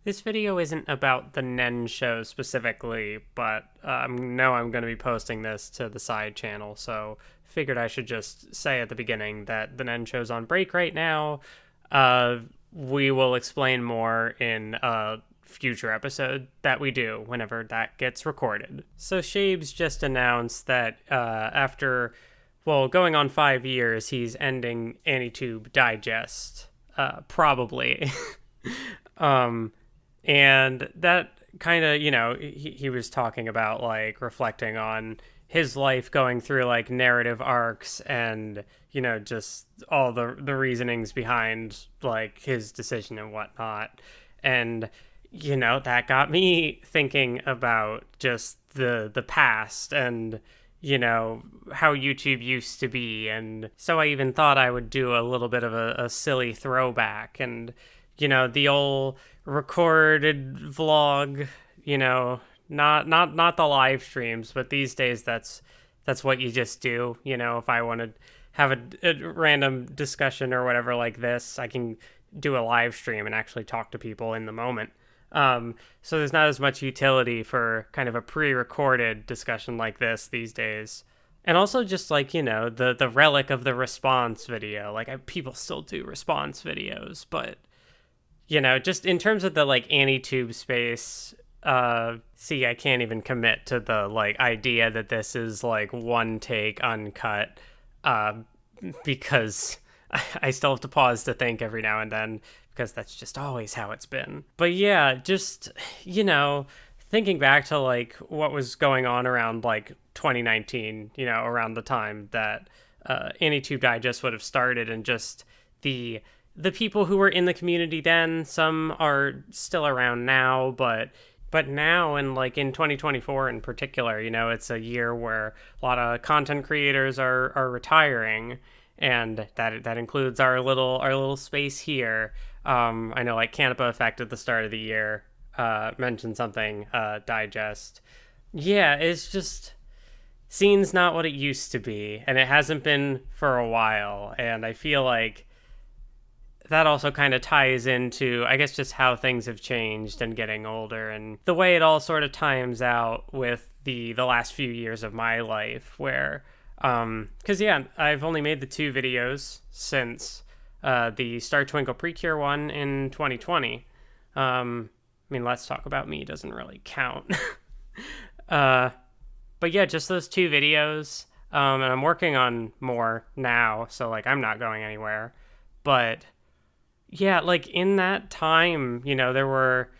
This video isn't about the Nen show specifically, but know I'm going to be posting this to the side channel, so figured I should just say at the beginning that the Nen show's on break right now. We will explain more in a future episode that we do whenever that gets recorded. So Shabes just announced that after, well, going on 5 years, he's ending Anitube Digest, probably. um, and that kind of, he was talking about like reflecting on his life going through like narrative arcs and just all the reasonings behind like his decision and whatnot. And that got me thinking about just the past and how YouTube used to be. And so I even thought I would do a little bit of a silly throwback and the old recorded vlog, not the live streams, but these days that's what you just do. If I want to have a random discussion or whatever like this, I can do a live stream and actually talk to people in the moment. So there's not as much utility for kind of a pre-recorded discussion like this these days. And also just like, the relic of the response video. Like people still do response videos, but just in terms of the like AniTube space, see, I can't even commit to the like idea that this is like one take uncut, because I still have to pause to think every now and then because that's just always how it's been. But yeah, just, thinking back to like what was going on around like 2019, around the time that AniTube Digest would have started, and just the people who were in the community then. Some are still around now, but now, and like in 2024 in particular, it's a year where a lot of content creators are retiring, and that includes our little space here. I know like Canapa Effect at the start of the year mentioned something, Digest. Yeah, it's just, scene's not what it used to be, and it hasn't been for a while, and I feel like that also kind of ties into, I guess, just how things have changed and getting older, and the way it all sort of times out with the last few years of my life, where because yeah, I've only made the 2 videos since the Star Twinkle Precure one in 2020. I mean, Let's Talk About Me doesn't really count. But yeah, just those 2 videos, and I'm working on more now, so like I'm not going anywhere. But yeah, like in that time, there were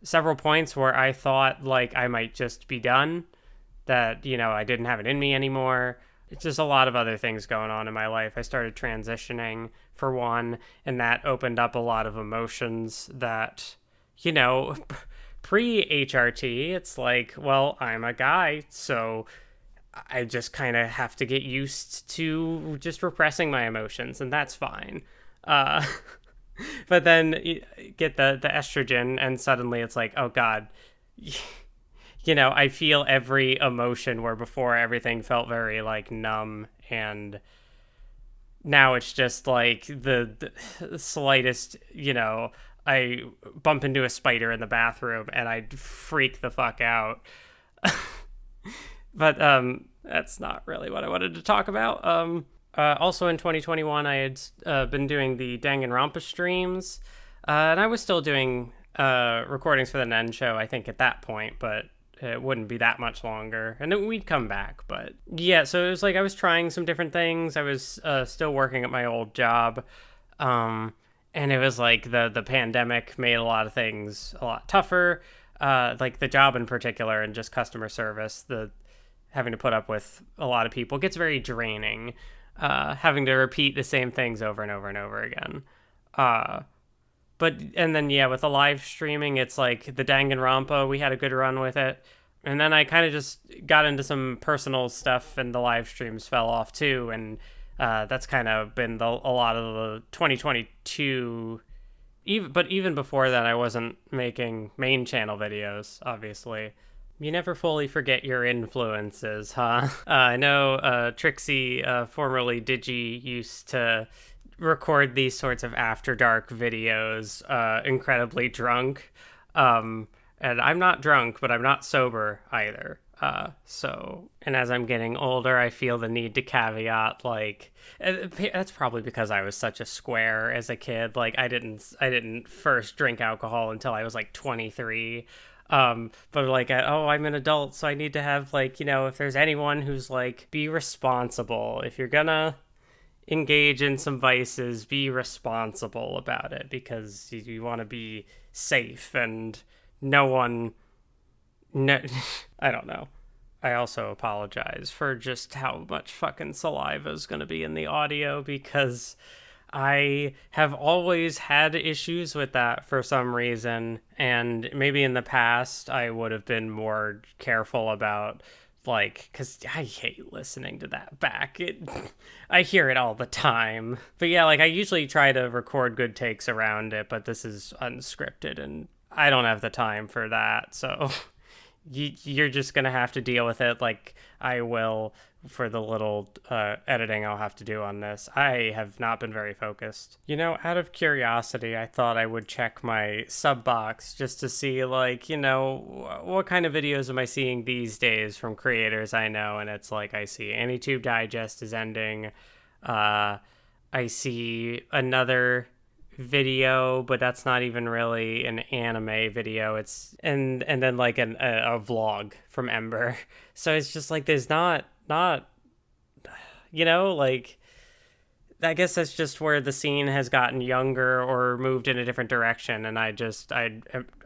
several points where I thought like I might just be done, that, I didn't have it in me anymore. It's just a lot of other things going on in my life. I started transitioning for one, and that opened up a lot of emotions that, pre-HRT, it's like, well, I'm a guy, so I just kind of have to get used to just repressing my emotions, and that's fine. But then you get the estrogen, and suddenly it's like, oh God, I feel every emotion, where before everything felt very like numb, and now it's just like the slightest, I bump into a spider in the bathroom and I freak the fuck out. But that's not really what I wanted to talk about. Also in 2021, I had been doing the Danganronpa streams, and I was still doing recordings for the Nen show, I think, at that point, but it wouldn't be that much longer, and then we'd come back. But yeah, so it was like I was trying some different things. I was still working at my old job, and it was like the pandemic made a lot of things a lot tougher, like the job in particular, and just customer service. The having to put up with a lot of people gets very draining. Having to repeat the same things over and over and over again. And then, yeah, with the live streaming, it's like the Danganronpa, we had a good run with it. And then I kind of just got into some personal stuff, and the live streams fell off too. And that's kind of been a lot of the 2022. But even before that, I wasn't making main channel videos, obviously. You never fully forget your influences, huh? I know Trixie, formerly Digi, used to record these sorts of after dark videos incredibly drunk. And I'm not drunk, but I'm not sober either. And as I'm getting older, I feel the need to caveat, like, that's probably because I was such a square as a kid. Like, I didn't first drink alcohol until I was like 23. But like, oh, I'm an adult, so I need to have, like, if there's anyone who's like, be responsible. If you're gonna engage in some vices, be responsible about it, because you want to be safe and no one no I don't know. I also apologize for just how much fucking saliva is going to be in the audio, because I have always had issues with that for some reason, and maybe in the past I would have been more careful about, like, because I hate listening to that back. I hear it all the time. But yeah, like, I usually try to record good takes around it, but this is unscripted and I don't have the time for that. So you're just gonna have to deal with it, like I will, for the little editing I'll have to do on this. I have not been very focused. Out of curiosity, I thought I would check my sub box just to see, like, what kind of videos am I seeing these days from creators I know. And it's like, I see Anitube Digest is ending. I see another video, but that's not even really an anime video. It's and then like a vlog from Ember. So it's just like, there's not like, I guess that's just where the scene has gotten younger or moved in a different direction, and I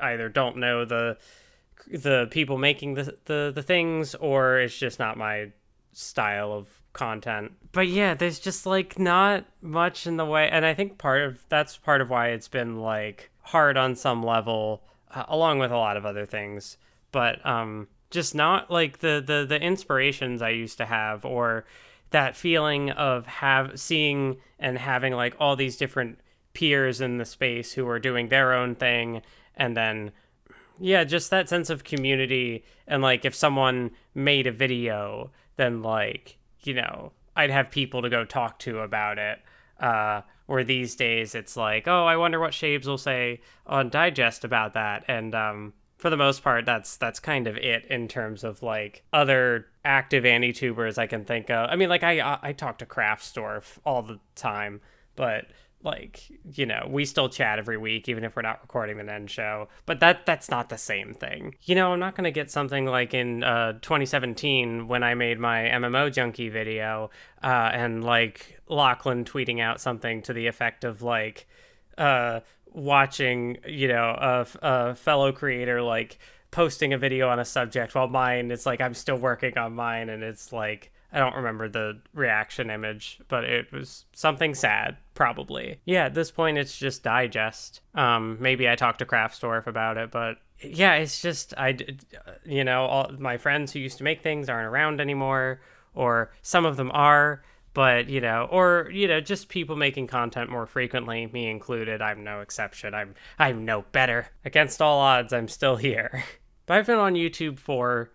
either don't know the people making the things, or it's just not my style of content. But yeah, there's just like not much in the way, and I think that's part of why it's been like hard on some level, along with a lot of other things. But just not like the inspirations I used to have, or that feeling of seeing and having like all these different peers in the space who are doing their own thing, and then yeah, just that sense of community. And like, if someone made a video, then like, I'd have people to go talk to about it. Where these days it's like, oh, I wonder what Shabes will say on Digest about that. And for the most part, that's kind of it in terms of like other active anti-tubers I can think of. I mean, like, I talk to Craftsdorf all the time, but like, we still chat every week, even if we're not recording the end show. But that's not the same thing. I'm not going to get something like in 2017 when I made my MMO Junkie video, and like Lachlan tweeting out something to the effect of like, watching, a fellow creator like posting a video on a subject, while mine, it's like I'm still working on mine, and it's like, I don't remember the reaction image, but it was something sad, probably. Yeah, at this point, it's just Digest. Maybe I talked to Craftsdorf about it, but yeah, it's just, all my friends who used to make things aren't around anymore, or some of them are, but, just people making content more frequently, me included. I'm no exception. I'm no better. Against all odds, I'm still here. But I've been on YouTube for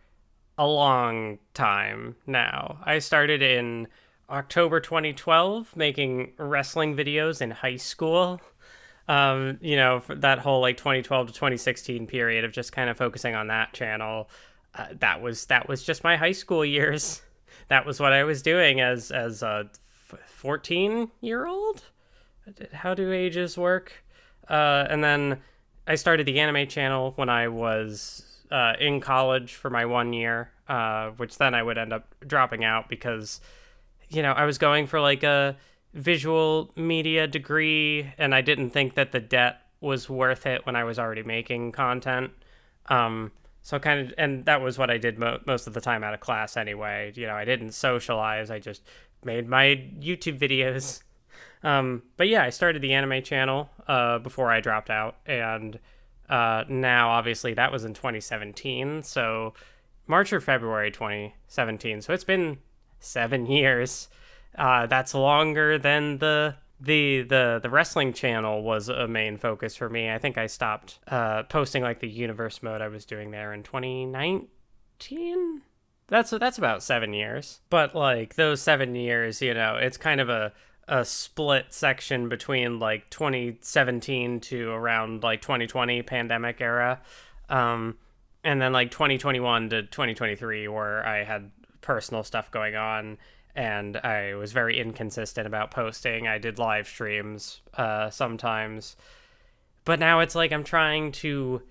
a long time now. I started in October 2012 making wrestling videos in high school. For that whole like 2012 to 2016 period of just kind of focusing on that channel. That was just my high school years. That was what I was doing as a 14-year-old. How do ages work? And then I started the anime channel when I was in college for my 1 year, which then I would end up dropping out because, I was going for like a visual media degree, and I didn't think that the debt was worth it when I was already making content. So kind of, and that was what I did most of the time out of class anyway. I didn't socialize. I just made my YouTube videos. But yeah, I started the anime channel before I dropped out, and now obviously that was in 2017, so March or February 2017, so it's been 7 years. That's longer than the wrestling channel was a main focus for me. I think I stopped posting like the universe mode I was doing there in 2019. That's about 7 years. But like those 7 years, it's kind of a split section between like 2017 to around like 2020 pandemic era. Um, and then like 2021 to 2023 where I had personal stuff going on and I was very inconsistent about posting. I did live streams sometimes. But now it's like I'm trying to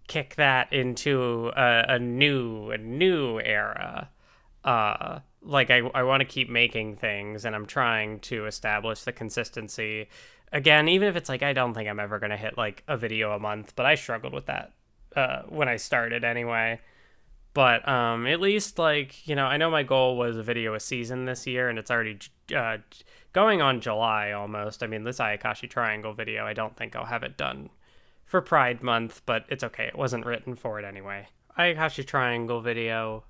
kick that into a new era. Like I want to keep making things and I'm trying to establish the consistency again, even if it's like I don't think I'm ever going to hit like a video a month, but I struggled with that when I started anyway. But at least like, I know my goal was a video a season this year and it's already going on July almost. I mean, this Ayakashi Triangle video, I don't think I'll have it done for Pride Month, but it's okay. It wasn't written for it anyway. Ayakashi Triangle video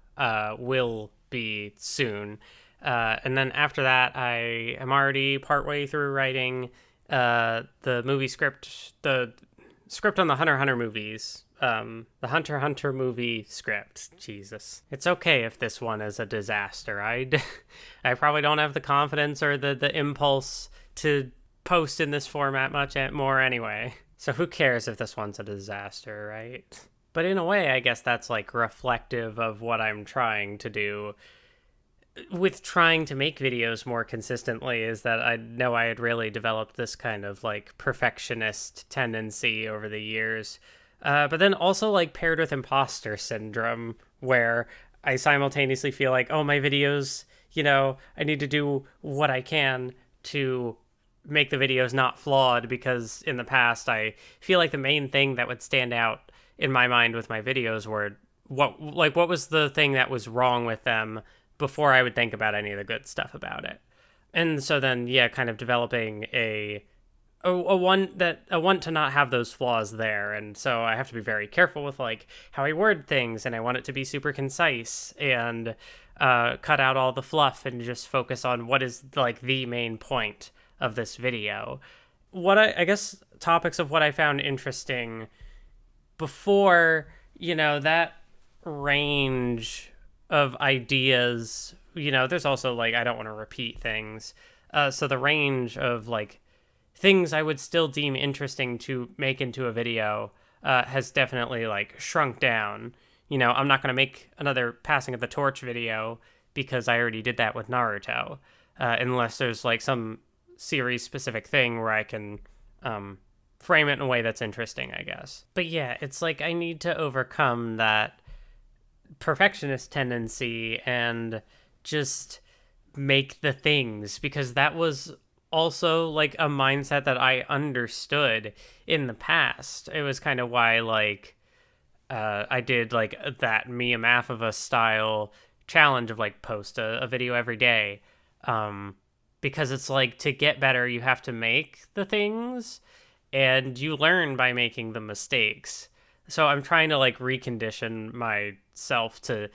will be soon. And then after that, I am already partway through writing the movie script, the script on the Hunter x Hunter movies. The Hunter x Hunter movie script. Jesus. It's okay if this one is a disaster. I probably don't have the confidence or the impulse to post in this format much more anyway. So who cares if this one's a disaster, right? But in a way, I guess that's like reflective of what I'm trying to do with trying to make videos more consistently, is that I know I had really developed this kind of like perfectionist tendency over the years. But then also like paired with imposter syndrome, where I simultaneously feel like, oh, my videos, I need to do what I can to make the videos not flawed, because in the past I feel like the main thing that would stand out in my mind with my videos were what was the thing that was wrong with them before I would think about any of the good stuff about it. And so then, yeah, kind of developing a want to not have those flaws there. And so I have to be very careful with like how I word things, and I want it to be super concise and cut out all the fluff and just focus on what is like the main point of this video. What I guess topics of what I found interesting before, that range of ideas, there's also like, I don't want to repeat things. So the range of like things I would still deem interesting to make into a video has definitely like shrunk down. I'm not going to make another Passing of the Torch video because I already did that with Naruto, unless there's like some series specific thing where I can frame it in a way that's interesting, I guess. But yeah, it's like I need to overcome that perfectionist tendency and just make the things, because that was also like a mindset that I understood in the past. It was kind of why like I did like that Mia Mathova style challenge of like post a video every day, because it's like, to get better you have to make the things and you learn by making the mistakes. So I'm trying to like recondition myself to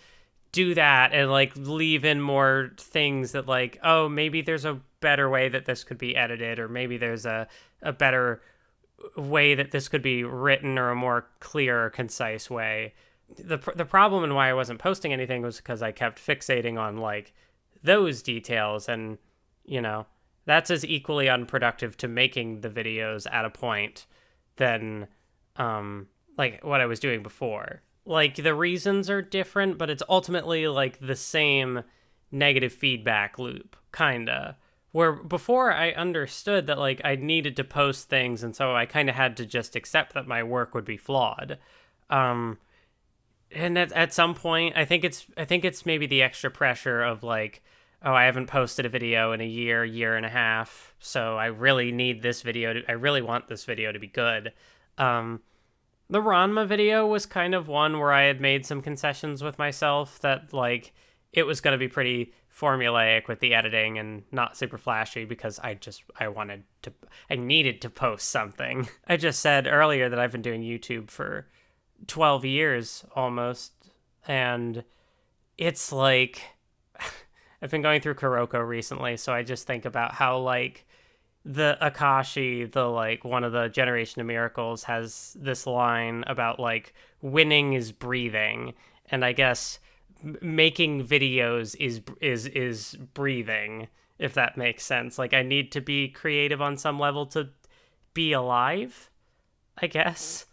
do that and like leave in more things that like, oh, maybe there's a better way that this could be edited, or maybe there's a better way that this could be written, or a more clear or concise way. The problem and why I wasn't posting anything was because I kept fixating on like those details, and that's as equally unproductive to making the videos at a point than like what I was doing before. Like, the reasons are different, but it's ultimately like the same negative feedback loop, kinda. Where before I understood that like I needed to post things, and so I kind of had to just accept that my work would be flawed. And at some point, I think it's maybe the extra pressure of like, oh, I haven't posted a video in a year and a half, so I really need this video I really want this video to be good. The Ranma video was kind of one where I had made some concessions with myself that like it was going to be pretty formulaic with the editing and not super flashy, because I needed to post something. I just said earlier that I've been doing YouTube for 12 years almost, and it's like I've been going through Kuroko recently, so I just think about how like the Akashi, the like one of the Generation of Miracles, has this line about like winning is breathing, and I guess making videos is breathing, if that makes sense. Like, I need to be creative on some level to be alive, I guess.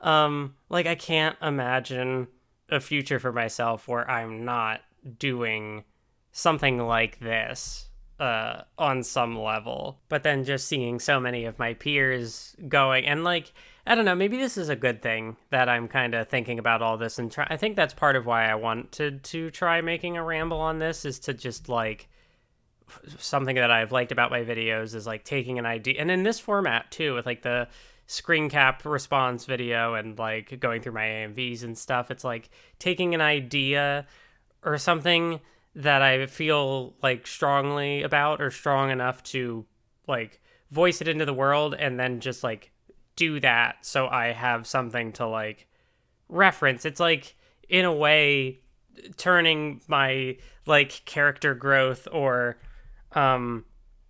Like, I can't imagine a future for myself where I'm not doing something like this on some level. But then just seeing so many of my peers going, and like, I don't know, maybe this is a good thing that I'm kind of thinking about all this and I think that's part of why I wanted to try making a ramble on this, is to just like, something that I've liked about my videos is like taking an idea, and in this format too, with like the screen cap response video and like going through my AMVs and stuff. It's like taking an idea or something that I feel like strongly about or strong enough to like voice it into the world, and then just like do that so I have something to like reference. It's like, in a way, turning my like character growth or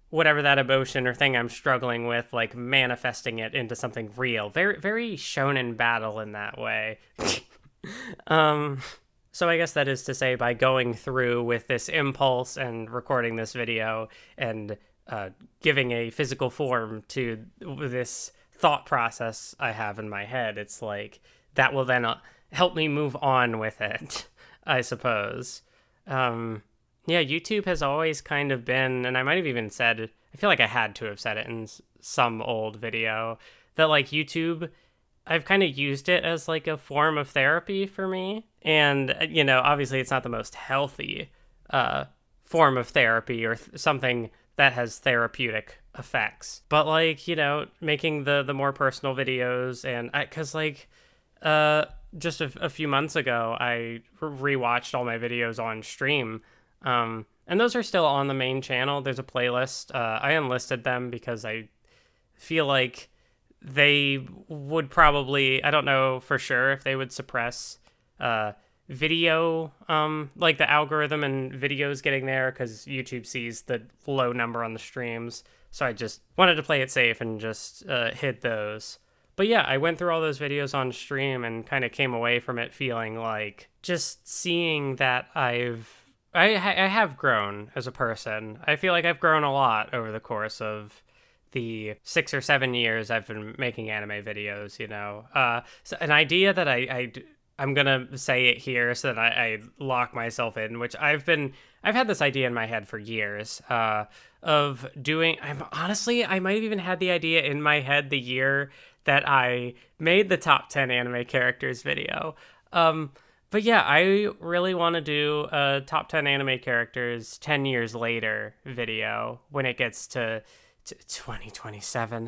whatever that emotion or thing I'm struggling with, like manifesting it into something real. Very, very shonen battle in that way. So I guess that is to say, by going through with this impulse and recording this video and giving a physical form to this thought process I have in my head, it's like that will then help me move on with it, I suppose. Yeah, YouTube has always kind of been, and I might have even said, I feel like I had to have said it in some old video, that like YouTube, I've kind of used it as like a form of therapy for me. And, you know, obviously it's not the most healthy form of therapy or something that has therapeutic effects. But like, you know, making the more personal videos, and because like, just a few months ago, I rewatched all my videos on stream. And those are still on the main channel. There's a playlist. I unlisted them because I feel like they would probably, I don't know for sure if they would suppress video, like the algorithm and videos getting there, because YouTube sees the low number on the streams. So I just wanted to play it safe and just hid those. But yeah, I went through all those videos on stream and kind of came away from it feeling like, just seeing that I have grown as a person. I feel like I've grown a lot over the course of the 6 or 7 years I've been making anime videos, you know. So an idea that I'm gonna say it here so that I lock myself in, which I've had this idea in my head for years, of doing, I might have even had the idea in my head the year that I made the top 10 anime characters video. But yeah, I really want to do a top 10 anime characters 10 years later video when it gets to 2027.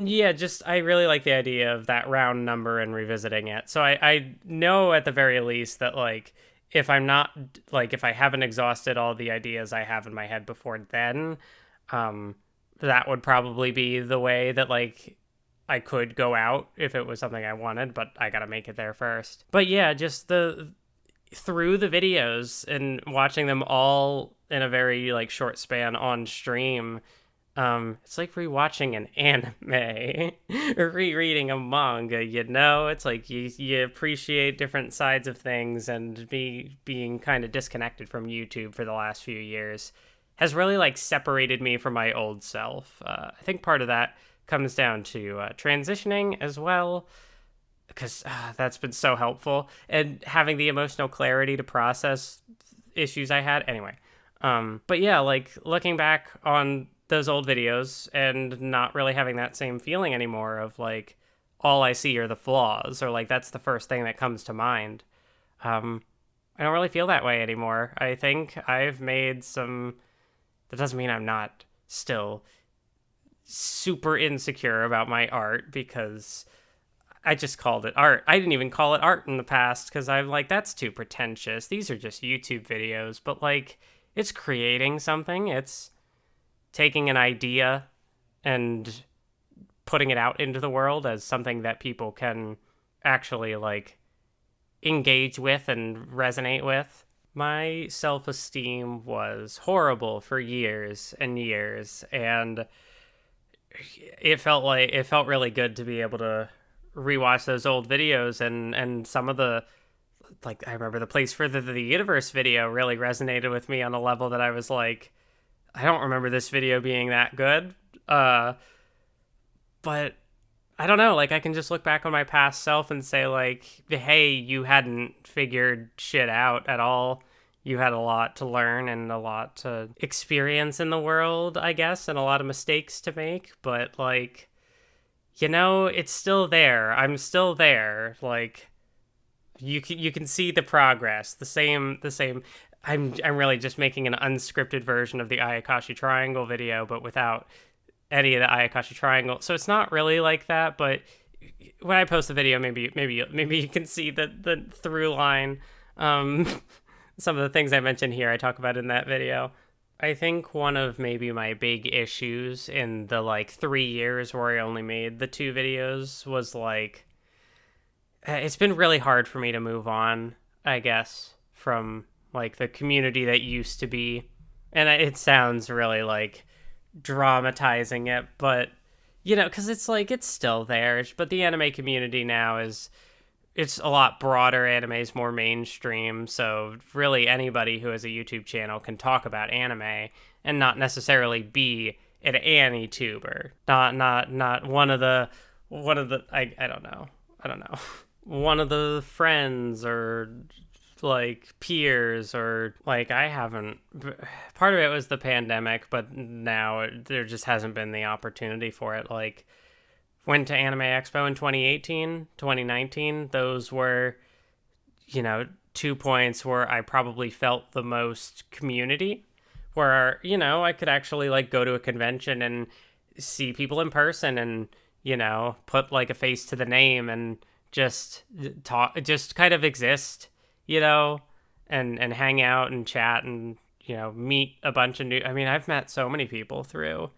Yeah, just I really like the idea of that round number and revisiting it. So I know at the very least that like, if I'm not, like, if I haven't exhausted all the ideas I have in my head before then, that would probably be the way that like I could go out if it was something I wanted, but I gotta make it there first. But yeah, just through the videos and watching them all in a very like short span on stream, it's like rewatching an anime or rereading a manga, you know? It's like you appreciate different sides of things, and being kind of disconnected from YouTube for the last few years has really like separated me from my old self. I think part of that comes down to transitioning as well, because that's been so helpful, and having the emotional clarity to process issues I had. Anyway, but yeah, like looking back on those old videos and not really having that same feeling anymore of like, all I see are the flaws, or like that's the first thing that comes to mind. I don't really feel that way anymore. I think I've made some, that doesn't mean I'm not still super insecure about my art, because I just called it art. I didn't even call it art in the past because I'm like, that's too pretentious. These are just YouTube videos. But like, it's creating something. It's taking an idea and putting it out into the world as something that people can actually like engage with and resonate with. My self-esteem was horrible for years and years, and it felt really good to be able to rewatch those old videos, and some of the like, I remember the Place Further Than the Universe video really resonated with me on a level that I was like, I don't remember this video being that good. But I don't know, like, I can just look back on my past self and say, like, hey, you hadn't figured shit out at all. You had a lot to learn and a lot to experience in the world, I guess, and a lot of mistakes to make, but, like, it's still there. I'm still there. Like, you can see the progress. The same. I'm really just making an unscripted version of the Ayakashi Triangle video, but without any of the Ayakashi Triangle. So it's not really like that, but when I post the video, maybe you can see the through line. Some of the things I mentioned here, I talk about in that video. I think one of maybe my big issues in the like 3 years where I only made the 2 videos was like, it's been really hard for me to move on, I guess, from like the community that used to be. And it sounds really like dramatizing it, but because it's like, it's still there, but the anime community now it's a lot broader. Anime is more mainstream, so really anybody who has a YouTube channel can talk about anime and not necessarily be an anituber. Not one of the I don't know one of the friends or like peers, or like, I haven't, part of it was the pandemic, but now there just hasn't been the opportunity for it. Like, went to Anime Expo in 2018, 2019. Those were, 2 points where I probably felt the most community, where, I could actually like go to a convention and see people in person and, put like a face to the name and just talk, just kind of exist, and hang out and chat and, meet a bunch of new, I mean, I've met so many people through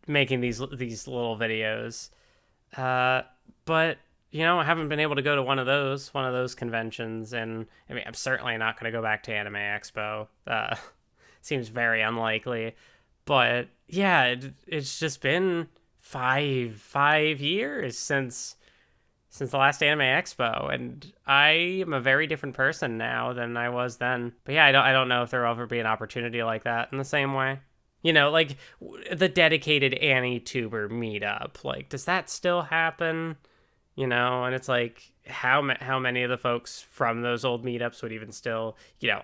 making these little videos, but I haven't been able to go to one of those conventions, and I mean, I'm certainly not going to go back to Anime Expo. Seems very unlikely, but yeah, it's just been five years since the last Anime Expo, and I am a very different person now than I was then. But yeah, I don't know if there'll ever be an opportunity like that in the same way. Like the dedicated AniTuber meetup. Like, does that still happen? And it's like, how many of the folks from those old meetups would even still,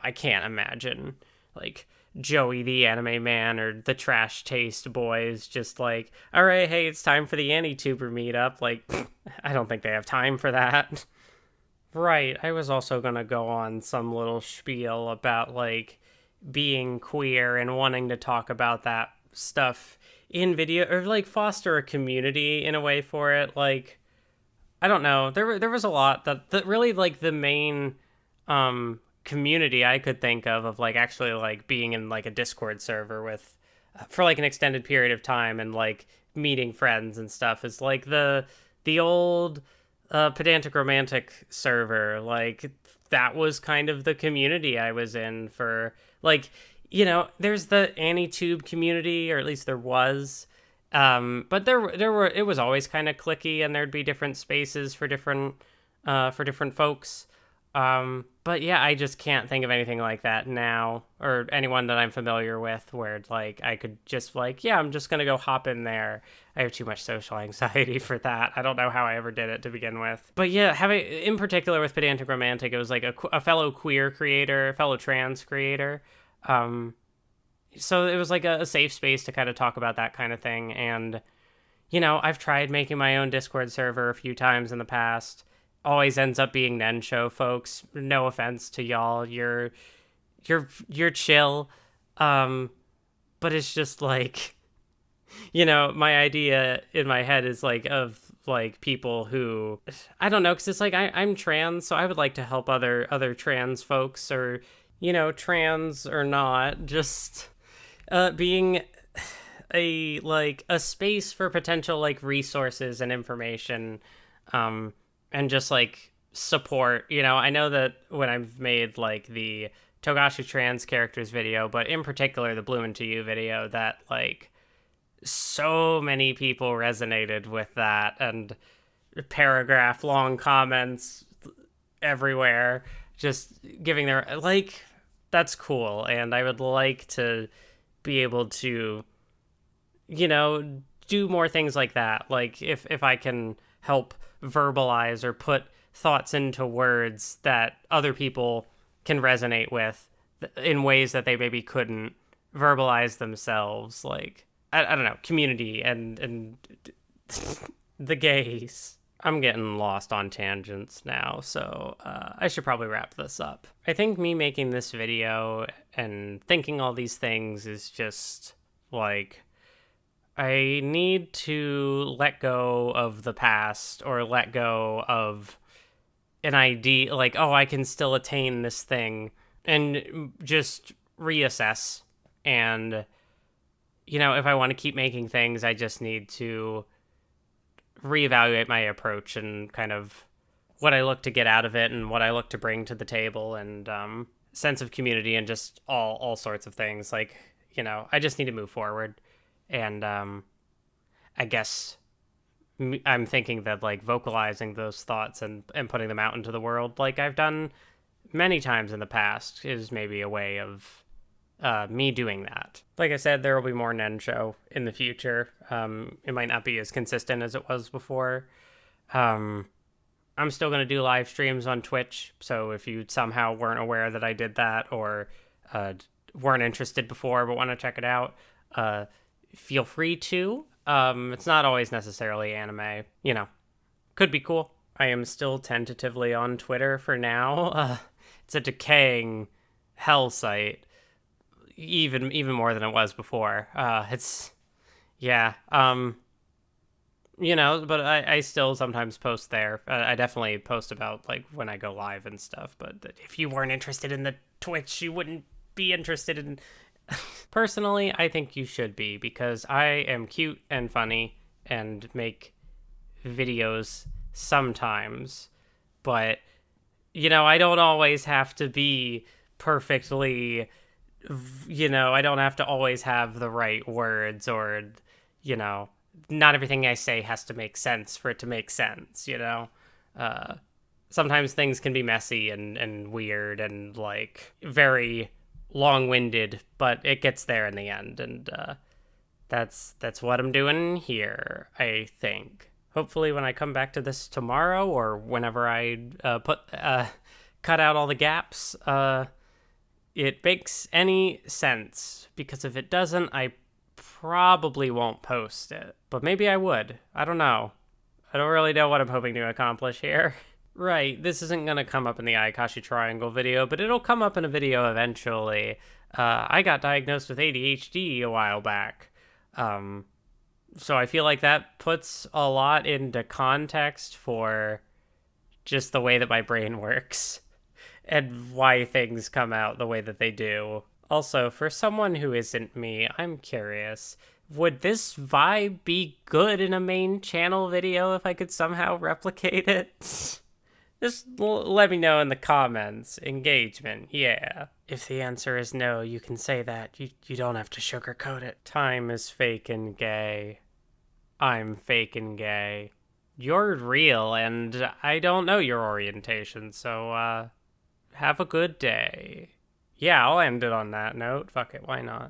I can't imagine, like, Joey the Anime Man or the Trash Taste Boys just like, all right, hey, it's time for the AniTuber meetup. Like, I don't think they have time for that. Right, I was also gonna go on some little spiel about, like, being queer and wanting to talk about that stuff in video, or like foster a community in a way for it. Like, I don't know, there was a lot that really, like, the main community I could think of like actually like being in like a Discord server with for like an extended period of time and like meeting friends and stuff is like the old pedantic romantic server. Like, that was kind of the community I was in for, like, there's the AniTube community, or at least there was, but there were, it was always kind of cliquey, and there'd be different spaces for different folks. But yeah, I just can't think of anything like that now, or anyone that I'm familiar with, where it's like, I could just like, yeah, I'm just going to go hop in there. I have too much social anxiety for that. I don't know how I ever did it to begin with. But yeah, having, in particular with Pedantic Romantic, it was like a fellow queer creator, a fellow trans creator. So it was like a safe space to kind of talk about that kind of thing. And, I've tried making my own Discord server a few times in the past. Always ends up being Nensho folks. No offense to y'all. You're chill. But it's just like, my idea in my head is like of like people who, I don't know, because it's like I'm trans, so I would like to help other trans folks, or trans or not, just being a space for potential like resources and information, and just like support. I know that when I've made like the Togashi trans characters video, but in particular the Bloom Into You video, that like so many people resonated with that, and paragraph long comments everywhere, just giving their, like, that's cool. And I would like to be able to, you know, do more things like that. Like if I can help verbalize or put thoughts into words that other people can resonate with in ways that they maybe couldn't verbalize themselves, like I don't know, community and the gays. I'm getting lost on tangents now, so I should probably wrap this up. I think me making this video and thinking all these things is just like, I need to let go of the past or let go of an idea like, oh, I can still attain this thing, and just reassess. And, you know, if I want to keep making things, I just need to reevaluate my approach and kind of what I look to get out of it and what I look to bring to the table, and sense of community and just all sorts of things. Like, you know, I just need to move forward. And I guess I'm thinking that, like, vocalizing those thoughts and putting them out into the world, like I've done many times in the past, is maybe a way of me doing that. Like I said, there will be more Nen Show in the future. It might not be as consistent as it was before. I'm still going to do live streams on Twitch, so if you somehow weren't aware that I did that, or weren't interested before but want to check it out, feel free to. It's not always necessarily anime, you know, could be cool. I am still tentatively on Twitter for now. It's a decaying hell site, even more than it was before. It's, yeah, you know, but I still sometimes post there. I definitely post about, like, when I go live and stuff, but if you weren't interested in the Twitch, you wouldn't be interested in... Personally, I think you should be, because I am cute and funny and make videos sometimes, but, you know, I don't always have to be perfectly, you know, I don't have to always have the right words, or, you know, not everything I say has to make sense for it to make sense, you know? Sometimes things can be messy and weird and, like, very long-winded, but it gets there in the end, and that's what I'm doing here, I think. Hopefully when I come back to this tomorrow, or whenever I cut out all the gaps, it makes any sense, because if it doesn't, I probably won't post it, but maybe I would. I don't know. I don't really know what I'm hoping to accomplish here. Right, this isn't going to come up in the Ayakashi Triangle video, but it'll come up in a video eventually. I got diagnosed with ADHD a while back, so I feel like that puts a lot into context for just the way that my brain works, and why things come out the way that they do. Also, for someone who isn't me, I'm curious, would this vibe be good in a main channel video if I could somehow replicate it? Just let me know in the comments. Engagement, yeah. If the answer is no, you can say that. You don't have to sugarcoat it. Time is fake and gay. I'm fake and gay. You're real, and I don't know your orientation, so, have a good day. Yeah, I'll end it on that note. Fuck it, why not?